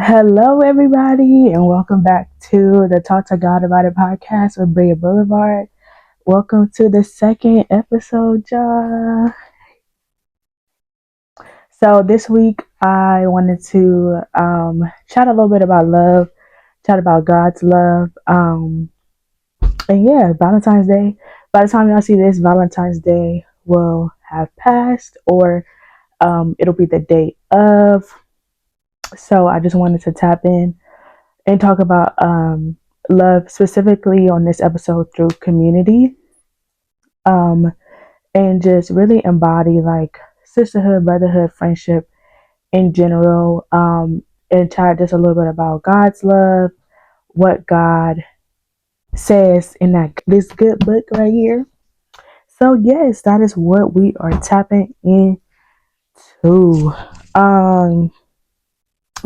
Hello, everybody, and welcome back to the Talk to God About It podcast with Bria Boulevard. Welcome to the second episode, y'all. So this week, I wanted to chat a little bit about love, chat about God's love, and yeah, Valentine's Day. By the time y'all see this, Valentine's Day will have passed, or it'll be the date of. So I just wanted to tap in and talk about love specifically on this episode through community, um, and just really embody like sisterhood, brotherhood, friendship in general, and chat just a little bit about God's love, what God says in this good book right here. So yes, that is what we are tapping into. Um,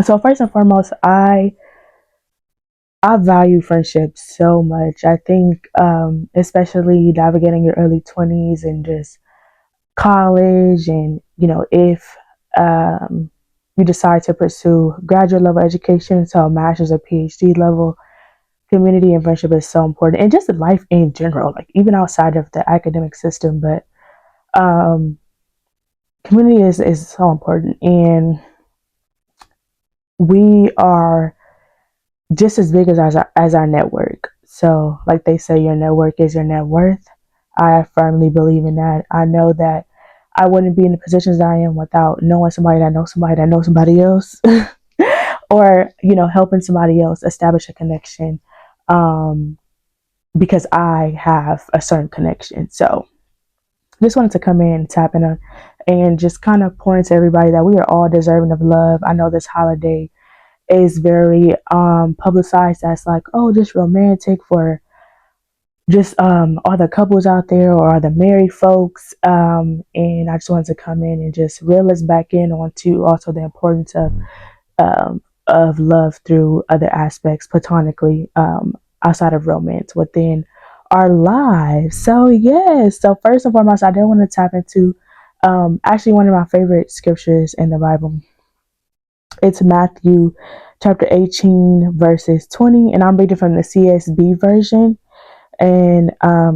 so first and foremost, I value friendship so much. I think, especially navigating your early 20s and just college, and if you decide to pursue graduate level education, so master's or PhD level, community and friendship is so important, and just life in general, like even outside of the academic system. But um, community is so important, and we are just as big as our network. So, like they say, your network is your net worth. I firmly believe in that. I know that I wouldn't be in the positions I am without knowing somebody that knows somebody that knows somebody else, or helping somebody else establish a connection, um, because I have a certain connection. So, just wanted to come in, tap in, and just kind of pour into everybody that we are all deserving of love. I know this holiday is very publicized as like, oh, just romantic for just all the couples out there, or the married folks, and I just wanted to come in and just reel us back in onto also the importance of love through other aspects, platonically, outside of romance, within our lives. So yes, so first and foremost, I did want to tap into actually one of my favorite scriptures in the Bible. It's Matthew chapter 18, verses 20, and I'm reading from the CSB version. And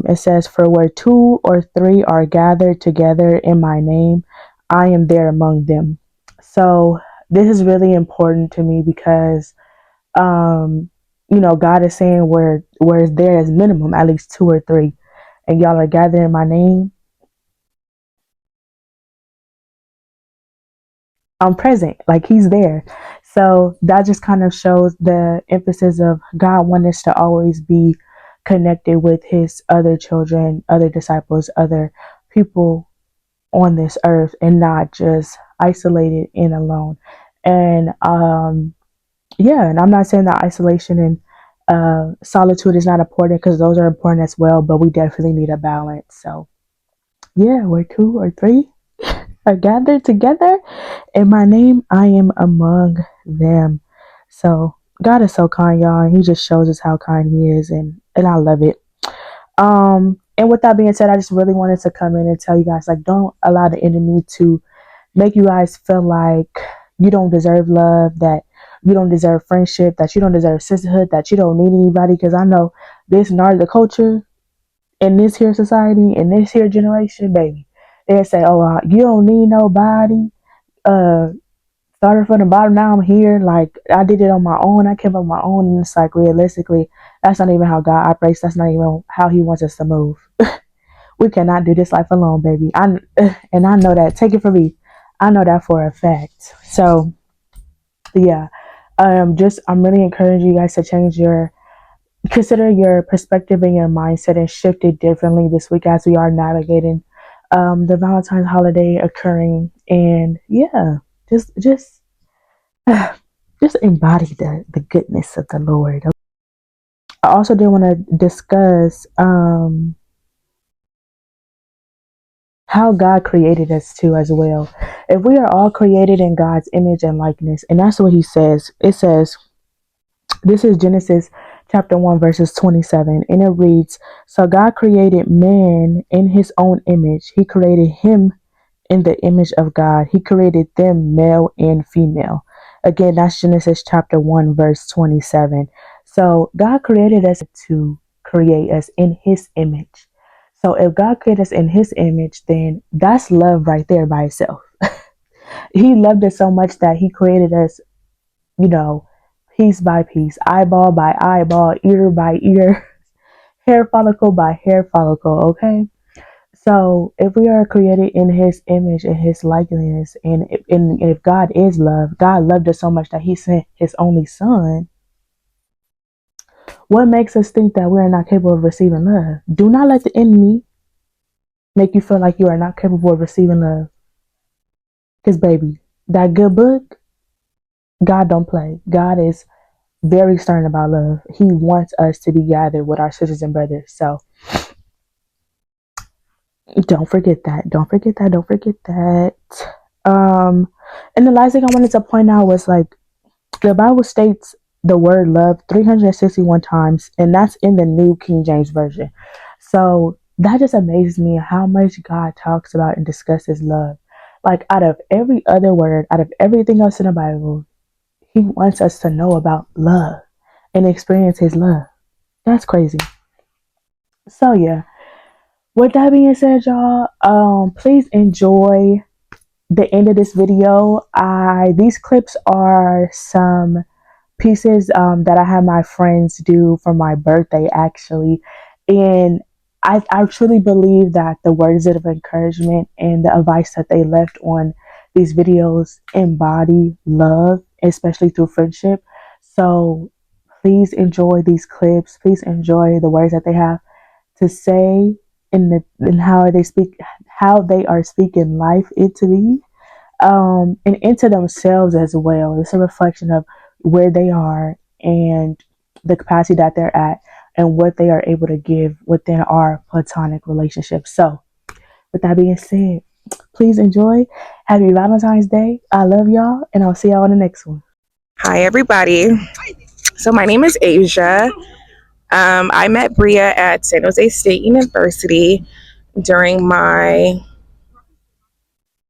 it says, "For where two or three are gathered together in my name, I am there among them." So this is really important to me because, God is saying where there is minimum at least two or three, and y'all are gathered in my name, I'm present, like he's there. So that just kind of shows the emphasis of God wanting us to always be connected with his other children, other disciples, other people on this earth, and not just isolated and alone. And yeah, and I'm not saying that isolation and solitude is not important, because those are important as well, but we definitely need a balance. So yeah, where two or three are gathered together in my name, I am among them. So God is so kind, y'all, and he just shows us how kind he is, and I love it. And with that being said, I just really wanted to come in and tell you guys, like, don't allow the enemy to make you guys feel like you don't deserve love, that you don't deserve friendship, that you don't deserve sisterhood, that you don't need anybody. Because I know this the culture in this here society, in this here generation, baby, they say, "Oh, you don't need nobody." Uh, Started from the bottom. Now I'm here. Like, I did it on my own. I came up on my own, and it's like, realistically, that's not even how God operates. That's not even how He wants us to move. We cannot do this life alone, baby. And I know that. Take it from me. I know that for a fact. So yeah, I'm really encouraging you guys to consider your perspective and your mindset, and shift it differently this week as we are navigating the Valentine's holiday occurring. And yeah, just just embody the goodness of the Lord. I also do want to discuss how God created us too as well. If we are all created in God's image and likeness, and that's what he says. It says, this is Genesis chapter 1, verses 27, and it reads, "So God created man in his own image. He created him in the image of God. He created them male and female." Again, that's Genesis chapter 1, verse 27. So God created us to create us in his image. So if God created us in his image, then that's love right there by itself. He loved us so much that he created us, you know, piece by piece, eyeball by eyeball, ear by ear, hair follicle by hair follicle, okay? So if we are created in his image and his likeness, and if God is love, God loved us so much that he sent his only son, what makes us think that we are not capable of receiving love? Do not let the enemy make you feel like you are not capable of receiving love. Because baby, that good book, God don't play. God is very stern about love. He wants us to be gathered with our sisters and brothers. So don't forget that. Don't forget that. Don't forget that. And the last thing I wanted to point out was like the Bible states the word love 361 times, and that's in the New King James Version. So that just amazes me how much God talks about and discusses love. Like out of every other word, out of everything else in the Bible, he wants us to know about love and experience his love. That's crazy. So yeah, with that being said, y'all, please enjoy the end of this video. These clips are some pieces that I had my friends do for my birthday actually, and I truly believe that the words of encouragement and the advice that they left on these videos embody love, especially through friendship. So please enjoy these clips. Please enjoy the words that they have to say and how they are speaking life into me, and into themselves as well. It's a reflection of where they are and the capacity that they're at and what they are able to give within our platonic relationship. So, with that being said, please enjoy. Happy Valentine's Day. I love y'all, and I'll see y'all on the next one. Hi, everybody. So my name is Asia. I met Bria at San Jose State University during my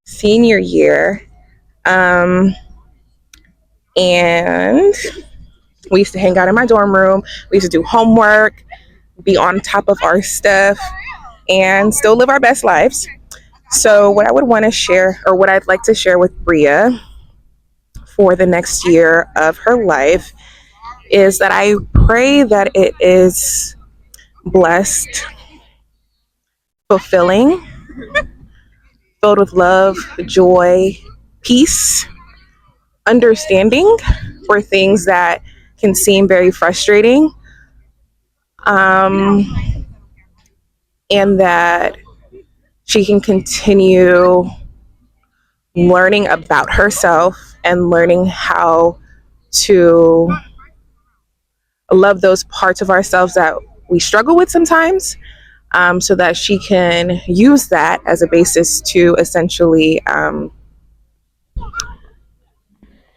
senior year. And we used to hang out in my dorm room. We used to do homework, be on top of our stuff, and still live our best lives. So what I would want to share, or what I'd like to share with Bria for the next year of her life, is that I pray that it is blessed, fulfilling, filled with love, joy, peace, understanding for things that can seem very frustrating, um, and that she can continue learning about herself and learning how to love those parts of ourselves that we struggle with sometimes, so that she can use that as a basis to essentially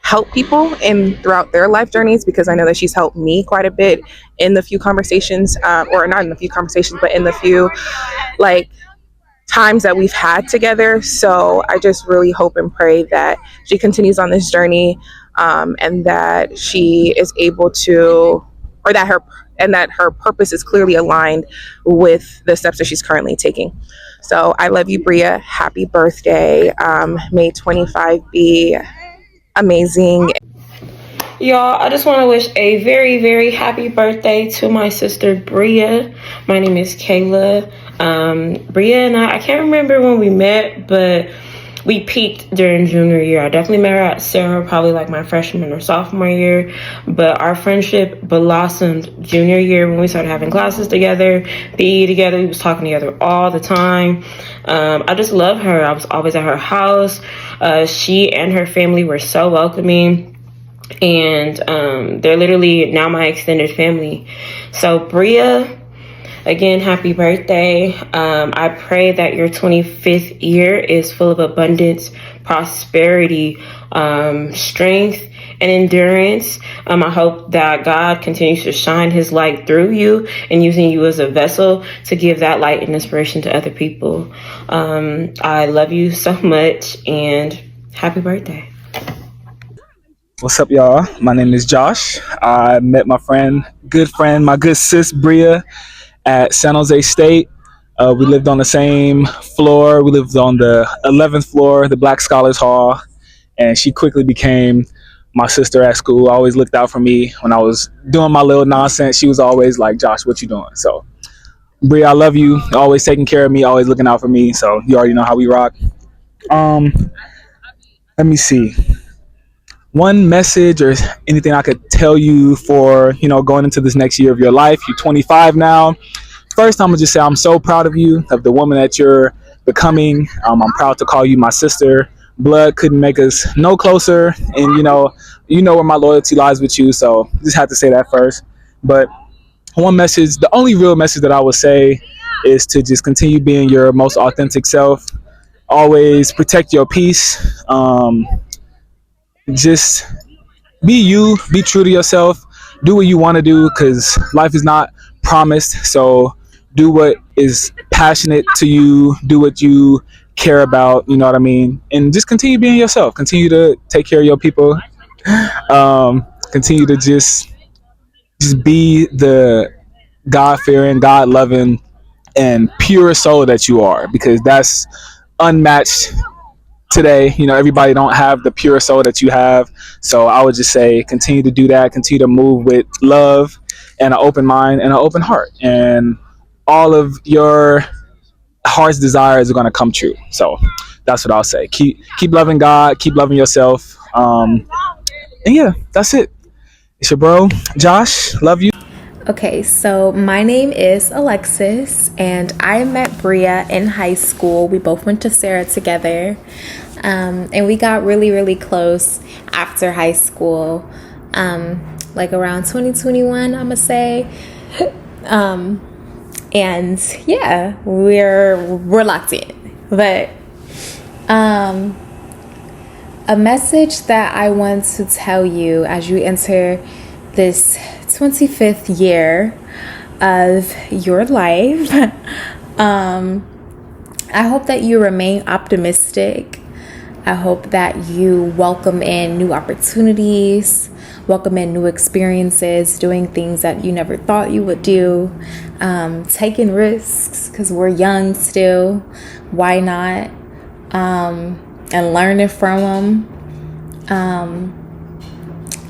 help people in throughout their life journeys, because I know that she's helped me quite a bit in the few conversations, or not in the few conversations, but in the few like times that we've had together. So I just really hope and pray that she continues on this journey, and that she is able to, or that her purpose is clearly aligned with the steps that she's currently taking. So I love you, Bria. Happy birthday. May 25 be amazing. Y'all, I just want to wish a very, very happy birthday to my sister Bria. My name is Kayla. Bria and I can't remember when we met, but we peaked during junior year. I definitely met her at Sarah, probably like my freshman or sophomore year. But our friendship blossomed junior year when we started having classes together, PE together. We was talking together all the time. I just love her. I was always at her house. She and her family were so welcoming. And they're literally now my extended family. So Bria, again, happy birthday. I pray that your 25th year is full of abundance, prosperity, strength, and endurance. I hope that God continues to shine his light through you and using you as a vessel to give that light and inspiration to other people. I love you so much, and happy birthday. What's up, y'all? My name is Josh. I met my good sis Bria at San Jose State. We lived on the same floor. We lived on the 11th floor, the Black Scholars Hall, and she quickly became my sister at school. Always looked out for me when I was doing my little nonsense. She was always like, "Josh, what you doing?" So, Bria, I love you. Always taking care of me. Always looking out for me. So you already know how we rock. Um, Let me see. One message or anything I could tell you for going into this next year of your life. You're 25 now. First, I'm gonna just say I'm so proud of you, of the woman that you're becoming. I'm proud to call you my sister. Blood couldn't make us no closer, and you know where my loyalty lies with you. So just had to say that first. But one message, the only real message that I would say, is to just continue being your most authentic self. Always protect your peace. Just be you, be true to yourself, do what you want to do, because life is not promised. So do what is passionate to you, do what you care about, you know what I mean, and just continue being yourself, continue to take care of your people, continue to just be the God-fearing, God-loving, and pure soul that you are, because that's unmatched today. Everybody don't have the pure soul that you have. So I would just say continue to do that, continue to move with love and an open mind and an open heart, and all of your heart's desires are going to come true. So that's what I'll say. Keep loving God, keep loving yourself, and yeah, that's it. It's your bro Josh. Love you. Okay, so my name is Alexis, and I met Bria in high school. We both went to Sarah together, and we got really, really close after high school, like around 2021, I'm gonna say. And yeah, we're locked in. But a message that I want to tell you as you enter this 25th year of your life. I hope that you remain optimistic. I hope that you welcome in new opportunities, welcome in new experiences, doing things that you never thought you would do, taking risks because we're young still. Why not? And learning from them.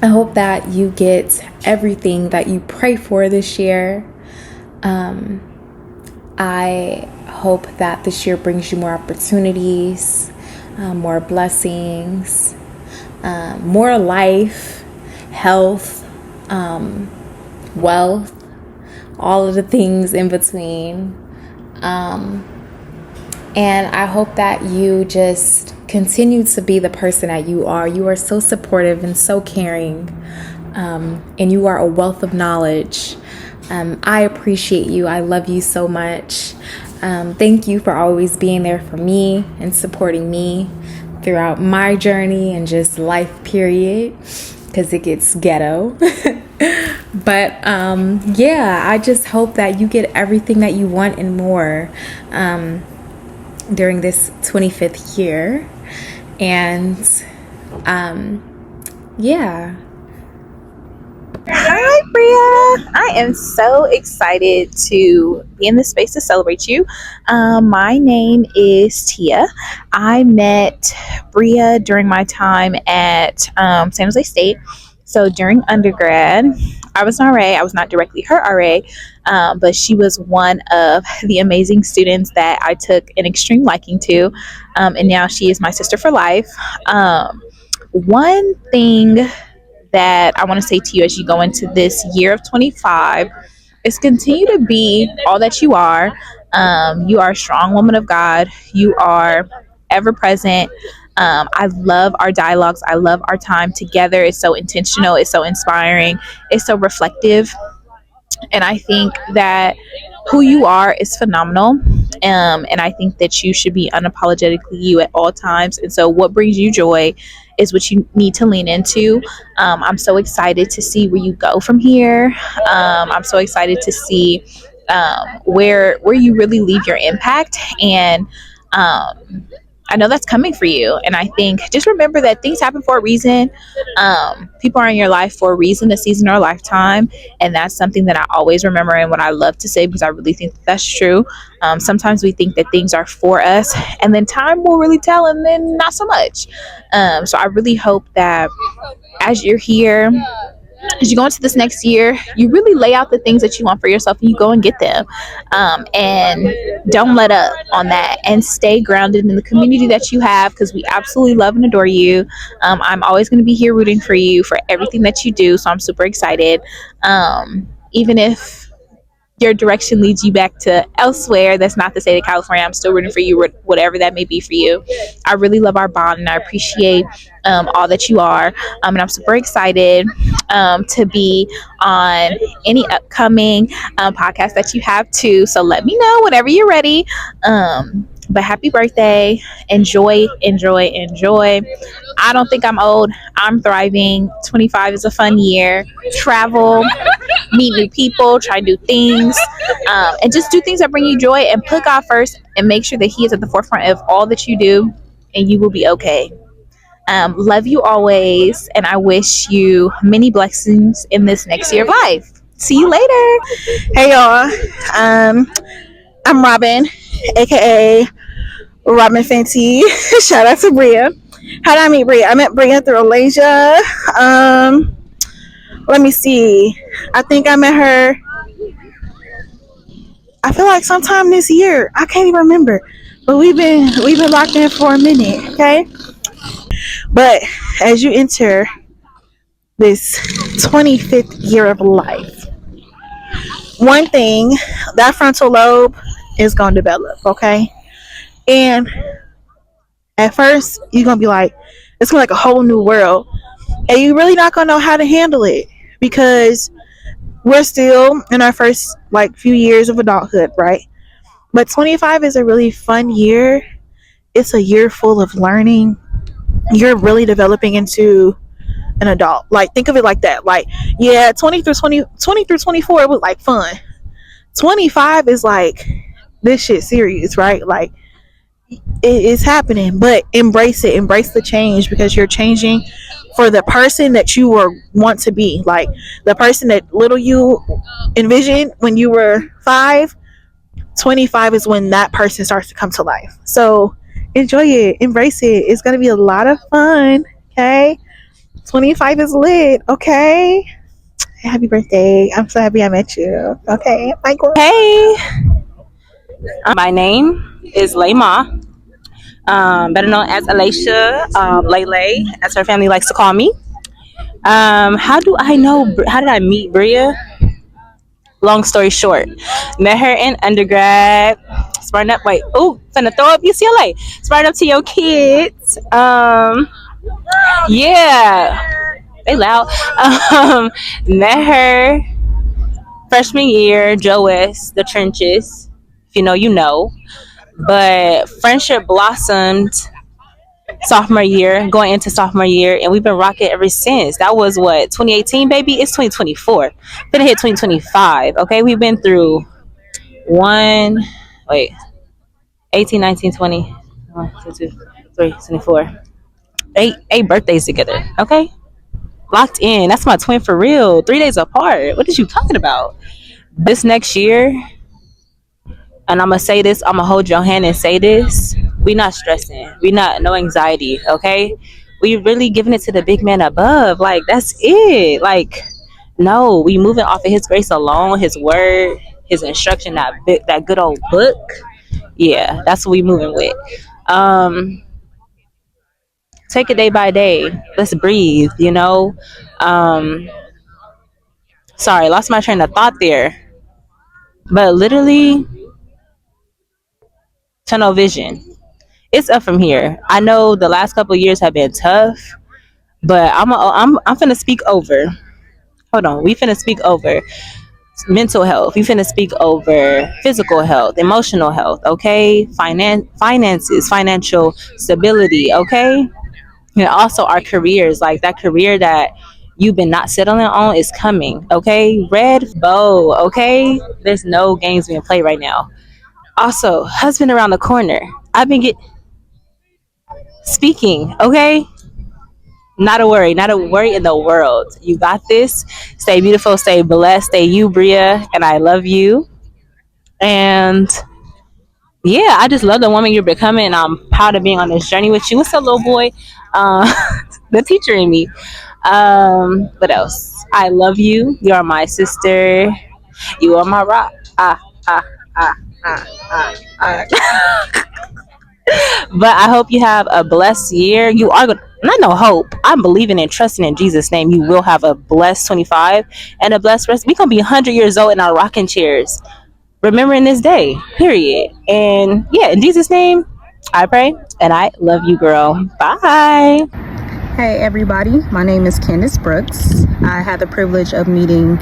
I hope that you get everything that you pray for this year. I hope that this year brings you more opportunities, more blessings, more life, health, wealth, all of the things in between. And I hope that you just continue to be the person that you are. You are so supportive and so caring, and you are a wealth of knowledge. I appreciate you. I love you so much. Thank you for always being there for me and supporting me throughout my journey and just life period, because it gets ghetto. But yeah, I just hope that you get everything that you want and more during this 25th year. And yeah. Hi, Bria. I am so excited to be in this space to celebrate you. My name is Tia. I met Bria during my time at San Jose State. So during undergrad, I was an RA. I was not directly her RA, but she was one of the amazing students that I took an extreme liking to. And now she is my sister for life. One thing that I want to say to you as you go into this year of 25 is continue to be all that you are. You are a strong woman of God. You are ever present. I love our dialogues. I love our time together. It's so intentional. It's so inspiring. It's so reflective. And I think that who you are is phenomenal. And I think that you should be unapologetically you at all times. And so what brings you joy is what you need to lean into. I'm so excited to see where you go from here. I'm so excited to see where you really leave your impact. And I know that's coming for you. And I think just remember that things happen for a reason. People are in your life for a reason, a season or a lifetime. And that's something that I always remember and what I love to say because I really think that's true. Sometimes we think that things are for us and then time will really tell and then not so much. So I really hope that as you're here, as you go into this next year, you really lay out the things that you want for yourself and you go and get them. And don't let up on that and stay grounded in the community that you have because we absolutely love and adore you. I'm always going to be here rooting for you for everything that you do. So I'm super excited. Even if your direction leads you back to elsewhere that's not the state of California, I'm still rooting for you, whatever that may be for you. I really love our bond and I appreciate all that you are. And I'm super excited to be on any upcoming podcast that you have too. So let me know whenever you're ready. But happy birthday. Enjoy, enjoy, enjoy. I don't think I'm old. I'm thriving. 25 is a fun year. Travel, meet new people, try new things, and just do things that bring you joy and put God first and make sure that He is at the forefront of all that you do, and you will be okay. Love you always, and I wish you many blessings in this next year of life. See you later. Hey y'all, I'm Robin, aka Robin Fenty. Shout out to Bria. How did I meet Bria? I met Bria through Alasia. Let me see. I think I met her, I feel like sometime this year. I can't even remember. But we've been locked in for a minute, okay? But as you enter this 25th year of life, one thing, that frontal lobe is gonna develop, okay? And at first you're gonna be like, it's gonna be like a whole new world. And you're really not gonna know how to handle it because we're still in our first like few years of adulthood, right? But 25 is a really fun year. It's a year full of learning. You're really developing into an adult. Like think of it like that. Like yeah, 20 through 24 it was like fun. 25 is like this shit serious, right? Like it is happening, but embrace it. Embrace the change because you're changing for the person that you were want to be. Like the person that little you envisioned when you were 5, 25 is when that person starts to come to life. So enjoy it, embrace it. It's gonna be a lot of fun. Okay, 25 is lit. Okay, happy birthday. I'm so happy I met you. Okay, bye girl. Hey, my name is Layma, better known as Alasia, Lele, as her family likes to call me. How do I know? How did I meet Bria? Long story short, met her in undergrad. Smarting up, wait, oh, finna throw up UCLA. Smarting up to your kids. Yeah, they loud. Met her freshman year, Joe West, the trenches. If you know, you know. But friendship blossomed sophomore year, going into sophomore year, and we've been rocking ever since. That was what, 2018, baby? It's 2024. Gonna hit 2025. Okay, we've been through 18, 19, 20, 1, 2, 3, 24. Eight birthdays together. Okay, locked in. That's my twin for real. 3 days apart. What is you talking about? This next year, and I'm gonna say this, I'm gonna hold your hand and say this, we not stressing, we not, no anxiety, okay? We really giving it to the big man above. Like that's it. Like no, we moving off of his grace alone, his word, his instruction, that good old book. Yeah, that's what we moving with. Take it day by day. Let's breathe, you know. Sorry, lost my train of thought there, but literally tunnel vision. It's up from here. I know the last couple of years have been tough, but I'm finna speak over. Hold on, we finna speak over mental health. We finna speak over physical health, emotional health. Okay, finances, financial stability. Okay, and also our careers. Like that career that you've been not settling on is coming. Okay, red bow. Okay, there's no games being played right now. Also, husband around the corner. I've been getting speaking, okay? Not a worry, not a worry in the world. You got this. Stay beautiful, stay blessed, stay you, Bria, and I love you. And yeah, I just love the woman you're becoming, and I'm proud of being on this journey with you. What's up, little boy? Uh, the teacher in me. What else? I love you. You are my sister. You are my rock. Ah, ah, ah. But I hope you have a blessed year. You are going to, not no hope. I'm believing and trusting in Jesus' name. You will have a blessed 25 and a blessed rest. We're going to be 100 years old in our rocking chairs, remembering this day, period. And yeah, in Jesus' name, I pray. And I love you, girl. Bye. Hey everybody, my name is Candace Brooks. I had the privilege of meeting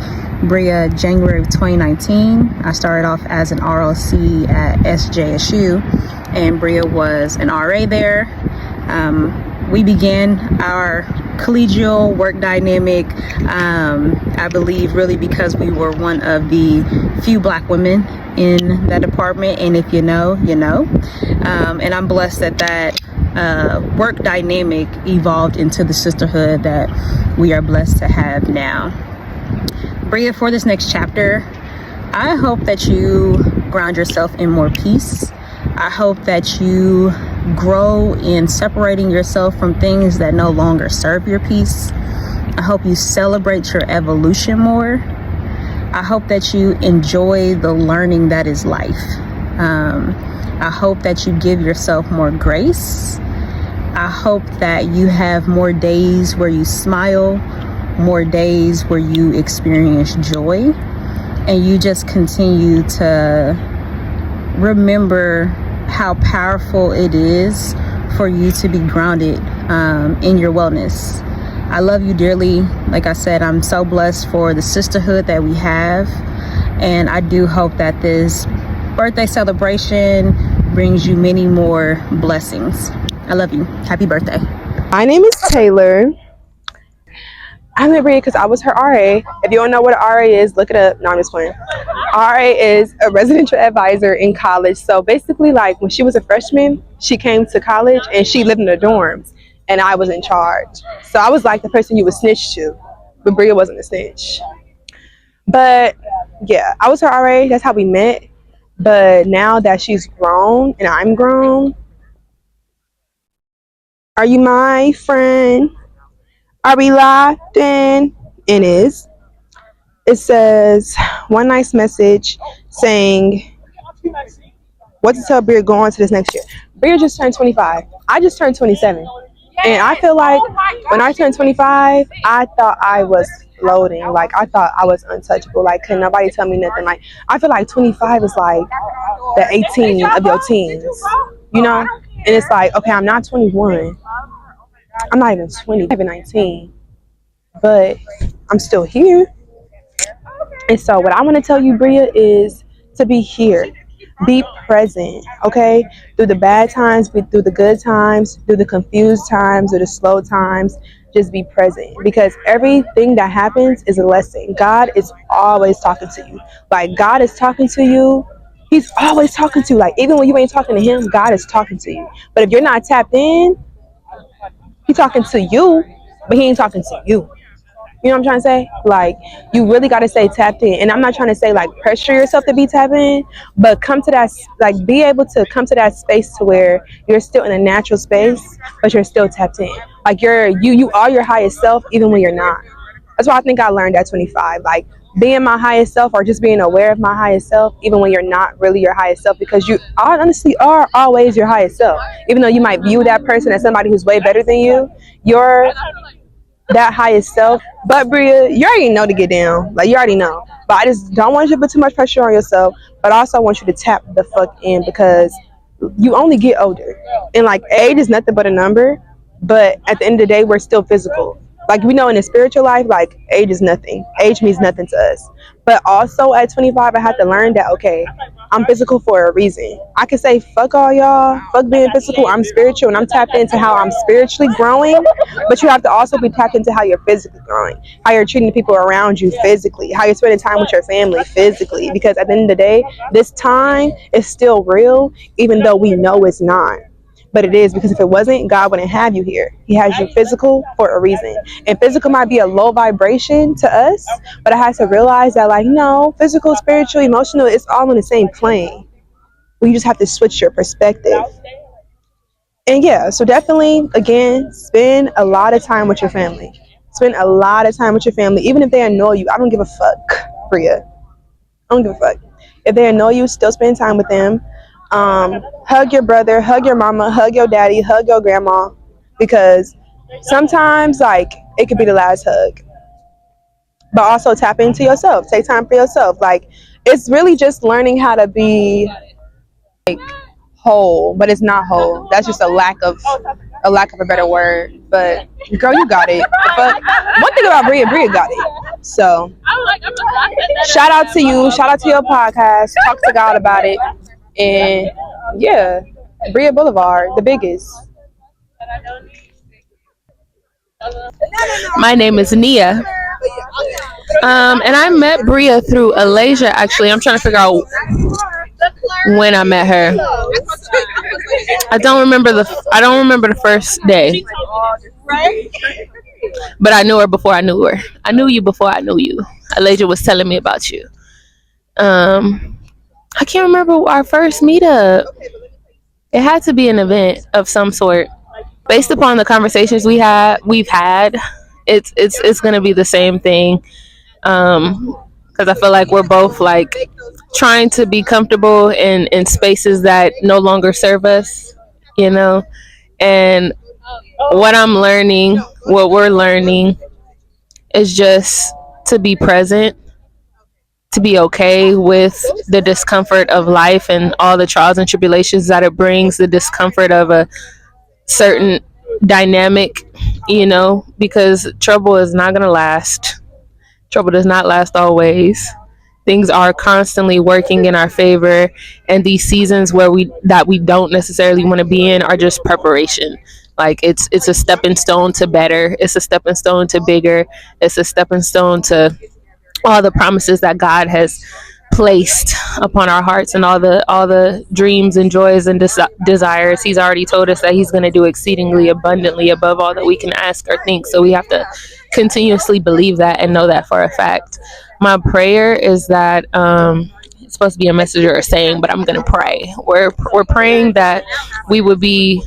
Bria January of 2019. I started off as an ROC at SJSU and Bria was an RA there. We began our collegial work dynamic, I believe really because we were one of the few Black women in that department, and if you know, you know. And I'm blessed that work dynamic evolved into the sisterhood that we are blessed to have now. Bria, for this next chapter, I hope that you ground yourself in more peace. I hope that you grow in separating yourself from things that no longer serve your peace. I hope you celebrate your evolution more. I hope that you enjoy the learning that is life. I hope that you give yourself more grace. I hope that you have more days where you smile, more days where you experience joy, and you just continue to remember how powerful it is for you to be grounded in your wellness. I love you dearly. Like I said, I'm so blessed for the sisterhood that we have, and I do hope that this birthday celebration brings you many more blessings. I love you. Happy birthday. My name is Taylor. I met Bria because I was her RA. If you don't know what an RA is, look it up. No, I'm just playing. RA is a residential advisor in college. So basically, like when she was a freshman, she came to college and she lived in the dorms, and I was in charge. So I was like the person you would snitch to, but Bria wasn't a snitch. But yeah, I was her RA. That's how we met. But now that she's grown and I'm grown, are you my friend? Are we locked in? It is. It says one nice message saying what to tell Bria going to this next year. Bria just turned 25. I just turned 27. And I feel like when I turned 25, I thought I was floating. Like I thought I was untouchable. Like couldn't nobody tell me nothing. Like I feel like 25 is like the 18 of your teens. You know? And it's like, okay, I'm not 21. I'm not even 20, I'm even 19. But I'm still here. And so what I want to tell you, Bria, is to be here. Be present, okay? Through the bad times, through the good times, through the confused times, or the slow times, just be present. Because everything that happens is a lesson. God is always talking to you. Like, God is talking to you. He's always talking to you. Like, even when you ain't talking to him, God is talking to you. But if you're not tapped in, he's talking to you, but he ain't talking to you. You know what I'm trying to say? Like, you really got to stay tapped in. And I'm not trying to say, like, pressure yourself to be tapped in, but come to that, like, be able to come to that space to where you're still in a natural space, but you're still tapped in. Like, you are your highest self, even when you're not. That's what I think I learned at 25. Like, being my highest self or just being aware of my highest self, even when you're not really your highest self, because you honestly are always your highest self. Even though you might view that person as somebody who's way better than you, you're that highest self. But Bria, you already know to get down. Like, you already know. But I just don't want you to put too much pressure on yourself. But I also want you to tap the fuck in, because you only get older. And like, age is nothing but a number. But at the end of the day, we're still physical. Like, we know in the spiritual life, like, age is nothing. Age means nothing to us. But also at 25, I had to learn that, okay, I'm physical for a reason. I can say, fuck all y'all, fuck being physical. I'm spiritual, and I'm tapped into how I'm spiritually growing. But you have to also be tapped into how you're physically growing, how you're treating the people around you physically, how you're spending time with your family physically. Because at the end of the day, this time is still real, even though we know it's not. but it is, because if it wasn't, God wouldn't have you here. He has you physical for a reason. And physical might be a low vibration to us, but I had to realize that, like, no, physical, spiritual, emotional, it's all on the same plane. Well, you just have to switch your perspective. And yeah, so definitely, again, spend a lot of time with your family. Spend a lot of time with your family, even if they annoy you. I don't give a fuck, Bria. I don't give a fuck. If they annoy you, still spend time with them. Hug your brother, hug your mama, hug your daddy, hug your grandma, because sometimes, like, it could be the last hug. But also tap into yourself. Take time for yourself. Like, it's really just learning how to be whole, but it's not whole. That's just a lack of a better word. But girl, you got it. But one thing about Bria got it. So shout out to you. Shout out to your podcast. Talk to God about it. And yeah, Bria Boulevard, the biggest. My name is Nia. And I met Bria through Alasia. Actually, I'm trying to figure out when I met her. I don't remember the first day, but I knew her before I knew her. I knew you before I knew you. Alasia was telling me about you. I can't remember our first meetup. It had to be an event of some sort. Based upon the conversations we've had, it's gonna be the same thing. Because I feel like we're both like trying to be comfortable in spaces that no longer serve us, you know. And what we're learning, is just to be present, to be okay with the discomfort of life and all the trials and tribulations that it brings, the discomfort of a certain dynamic, because trouble is not going to last. Trouble does not last always. Things are constantly working in our favor, and these seasons that we don't necessarily want to be in are just preparation. Like, it's a stepping stone to better. It's a stepping stone to bigger. It's a stepping stone to all the promises that God has placed upon our hearts, and all the dreams and joys and desires. He's already told us that he's going to do exceedingly abundantly above all that we can ask or think. So we have to continuously believe that and know that for a fact. My prayer is that it's supposed to be a message or a saying, but I'm going to pray. We're praying that we would be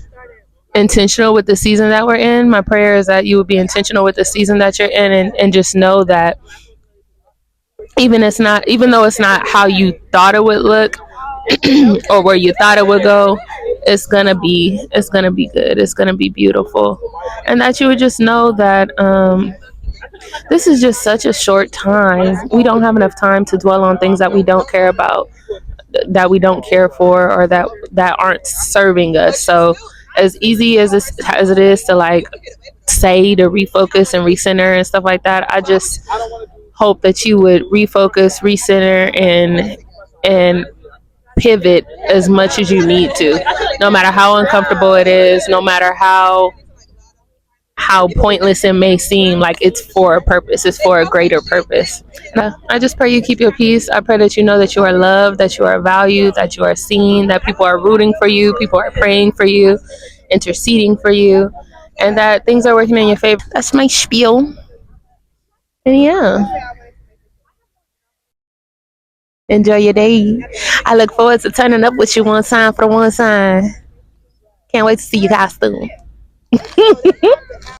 intentional with the season that we're in. My prayer is that you would be intentional with the season that you're in, and just know that even though it's not how you thought it would look or where you thought it would go, it's gonna be good. It's gonna be beautiful. And that you would just know that this is just such a short time. We don't have enough time to dwell on things that we don't care about, that we don't care for, or that aren't serving us. So as easy as it is to, like, say, to refocus and recenter and stuff like that, I just hope that you would refocus, recenter, and pivot as much as you need to, no matter how uncomfortable it is, no matter how pointless it may seem. Like, it's for a purpose. It's for a greater purpose. I just pray you keep your peace. I pray that you know that you are loved, that you are valued, that you are seen, that people are rooting for you, people are praying for you, interceding for you, and that things are working in your favor. That's my spiel. And yeah, enjoy your day. I look forward to turning up with you one time for the one sign. Can't wait to see you guys soon.